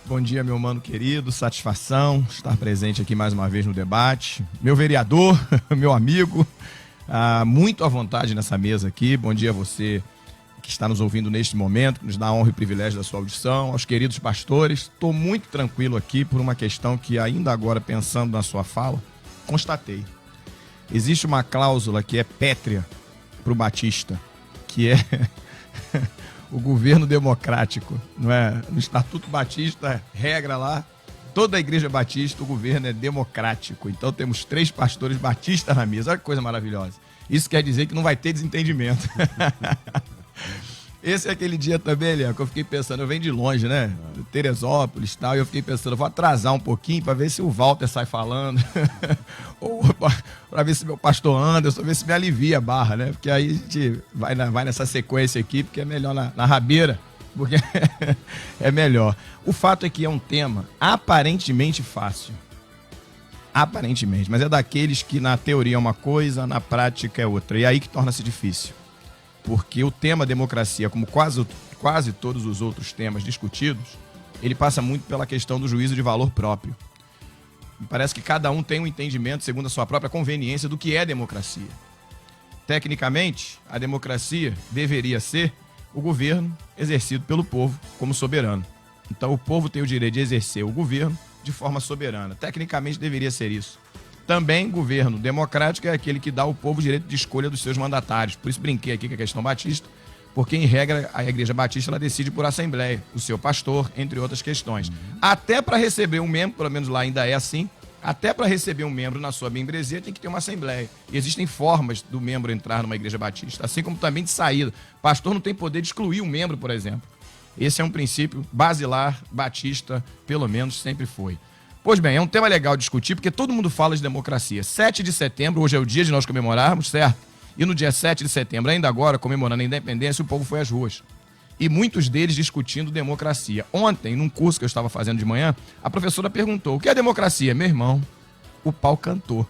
Bom dia, meu mano querido, satisfação estar presente aqui mais uma vez no debate. Meu vereador, meu amigo, muito à vontade nessa mesa aqui. Bom dia a você que está nos ouvindo neste momento, que nos dá a honra e privilégio da sua audição, aos queridos pastores. Estou muito tranquilo aqui por uma questão que ainda agora, pensando na sua fala, constatei. Existe uma cláusula que é pétrea para o Batista, que é o governo democrático, não é? No Estatuto Batista, regra lá, toda a Igreja Batista, o governo é democrático. Então temos 3 pastores batistas na mesa. Olha que coisa maravilhosa. Isso quer dizer que não vai ter desentendimento. Esse é aquele dia também, Léo, que eu fiquei pensando, eu venho de longe, né? Teresópolis e tal, e eu fiquei pensando, eu vou atrasar um pouquinho para ver se o Walter sai falando, ou para ver se meu pastor Anderson, ver se me alivia a barra, né? Porque aí a gente vai nessa sequência aqui, porque é melhor na rabeira, porque é melhor. O fato é que é um tema aparentemente fácil. Aparentemente, mas é daqueles que na teoria é uma coisa, na prática é outra. E é aí que torna-se difícil. Porque o tema democracia, como quase todos os outros temas discutidos, ele passa muito pela questão do juízo de valor próprio. Me parece que cada um tem um entendimento, segundo a sua própria conveniência, do que é democracia. Tecnicamente, a democracia deveria ser o governo exercido pelo povo como soberano. Então, o povo tem o direito de exercer o governo de forma soberana. Tecnicamente, deveria ser isso. Também, governo democrático é aquele que dá ao povo o direito de escolha dos seus mandatários. Por isso brinquei aqui com a questão batista, porque, em regra, a Igreja Batista ela decide por assembleia, o seu pastor, entre outras questões. Até para receber um membro, pelo menos lá ainda é assim, até para receber um membro na sua membresia tem que ter uma assembleia. E existem formas do membro entrar numa Igreja Batista, assim como também de saída. O pastor não tem poder de excluir um membro, por exemplo. Esse é um princípio basilar batista, pelo menos sempre foi. Pois bem, é um tema legal discutir, porque todo mundo fala de democracia. 7 de setembro, hoje é o dia de nós comemorarmos, certo? E no dia 7 de setembro, ainda agora, comemorando a independência, o povo foi às ruas. E muitos deles discutindo democracia. Ontem, num curso que eu estava fazendo de manhã, a professora perguntou, o que é democracia? Meu irmão, o pau cantou.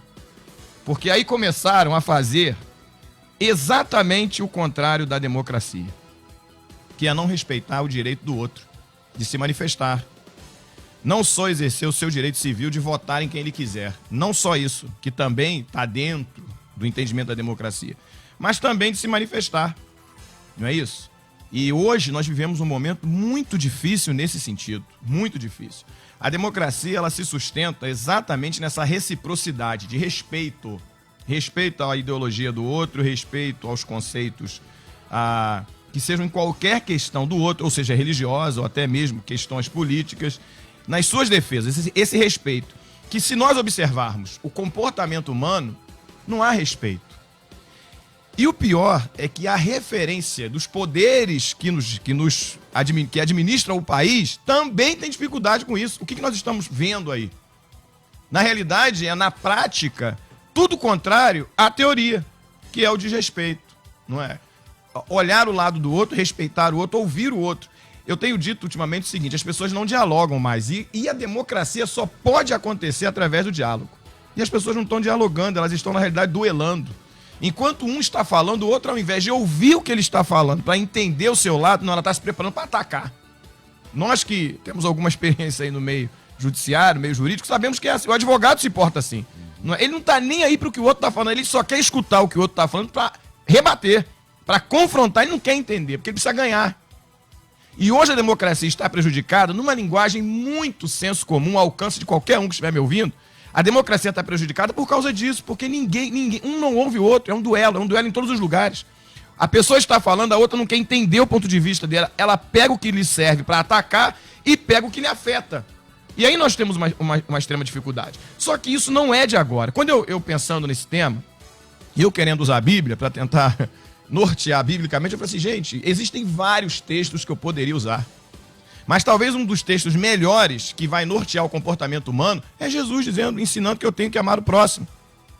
Porque aí começaram a fazer exatamente o contrário da democracia, que é não respeitar o direito do outro, de se manifestar. Não só exercer o seu direito civil de votar em quem ele quiser. Não só isso, que também está dentro do entendimento da democracia, mas também de se manifestar. Não é isso? E hoje nós vivemos um momento muito difícil nesse sentido. Muito difícil. A democracia ela se sustenta exatamente nessa reciprocidade de respeito. Respeito à ideologia do outro, respeito aos conceitos que sejam em qualquer questão do outro, ou seja, religiosa ou até mesmo questões políticas, nas suas defesas, esse respeito, que se nós observarmos o comportamento humano, não há respeito. E o pior é que a referência dos poderes que administram o país também tem dificuldade com isso. O que nós estamos vendo aí? Na realidade, é na prática, tudo contrário à teoria, que é o desrespeito, não é? Olhar o lado do outro, respeitar o outro, ouvir o outro. Eu tenho dito ultimamente o seguinte, as pessoas não dialogam mais e a democracia só pode acontecer através do diálogo. E as pessoas não estão dialogando, elas estão na realidade duelando. Enquanto um está falando, o outro ao invés de ouvir o que ele está falando, para entender o seu lado, não, ela está se preparando para atacar. Nós que temos alguma experiência aí no meio judiciário, meio jurídico, sabemos que é assim. O advogado se porta assim. Ele não está nem aí para o que o outro está falando, ele só quer escutar o que o outro está falando para rebater, para confrontar, ele não quer entender, porque ele precisa ganhar. E hoje a democracia está prejudicada numa linguagem muito senso comum, ao alcance de qualquer um que estiver me ouvindo. A democracia está prejudicada por causa disso, porque ninguém, um não ouve o outro, é um duelo em todos os lugares. A pessoa está falando, a outra não quer entender o ponto de vista dela, ela pega o que lhe serve para atacar e pega o que lhe afeta. E aí nós temos uma extrema dificuldade. Só que isso não é de agora. Quando eu pensando nesse tema, e eu querendo usar a Bíblia para tentar nortear biblicamente, eu falei assim, gente, existem vários textos que eu poderia usar. Mas talvez um dos textos melhores que vai nortear o comportamento humano é Jesus ensinando que eu tenho que amar o próximo.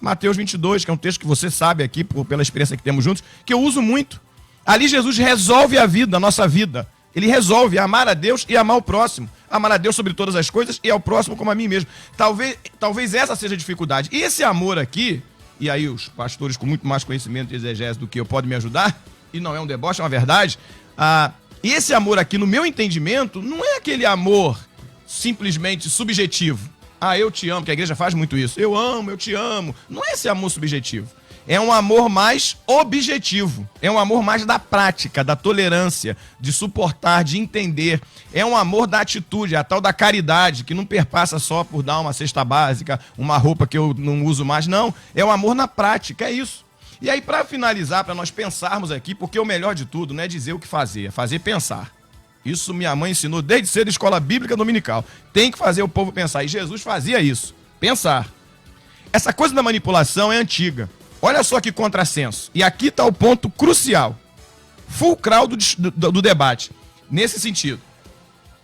Mateus 22, que é um texto que você sabe aqui, pela experiência que temos juntos, que eu uso muito. Ali Jesus resolve a vida, a nossa vida. Ele resolve amar a Deus e amar o próximo. Amar a Deus sobre todas as coisas e ao próximo como a mim mesmo. Talvez essa seja a dificuldade. E esse amor aqui, e aí os pastores com muito mais conhecimento de exegese do que eu podem me ajudar, e não é um deboche, é uma verdade, e esse amor aqui, no meu entendimento, não é aquele amor simplesmente subjetivo. Ah, eu te amo, que a igreja faz muito isso. Eu amo, eu te amo. Não é esse amor subjetivo. É um amor mais objetivo. É um amor mais da prática, da tolerância, de suportar, de entender. É um amor da atitude, a tal da caridade, que não perpassa só por dar uma cesta básica, uma roupa que eu não uso mais. Não, é um amor na prática, é isso. E aí, para finalizar, para nós pensarmos aqui, porque o melhor de tudo não é dizer o que fazer, é fazer pensar. Isso minha mãe ensinou desde cedo, escola bíblica dominical. Tem que fazer o povo pensar. E Jesus fazia isso, pensar. Essa coisa da manipulação é antiga. Olha só que contrassenso. E aqui está o ponto crucial, fulcral do debate. Nesse sentido,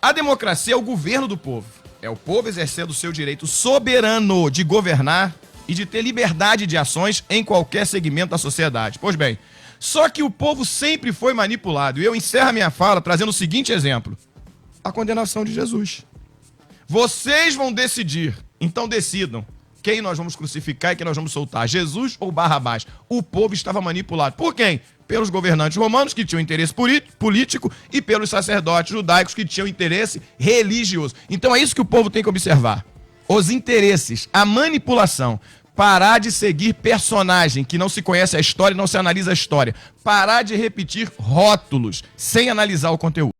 a democracia é o governo do povo. É o povo exercendo o seu direito soberano de governar e de ter liberdade de ações em qualquer segmento da sociedade. Pois bem, só que o povo sempre foi manipulado. E eu encerro a minha fala trazendo o seguinte exemplo. A condenação de Jesus. Vocês vão decidir, então decidam. Quem nós vamos crucificar e quem nós vamos soltar? Jesus ou Barrabás? O povo estava manipulado. Por quem? Pelos governantes romanos, que tinham interesse político, e pelos sacerdotes judaicos, que tinham interesse religioso. Então é isso que o povo tem que observar. Os interesses, a manipulação. Parar de seguir personagem que não se conhece a história e não se analisa a história. Parar de repetir rótulos sem analisar o conteúdo.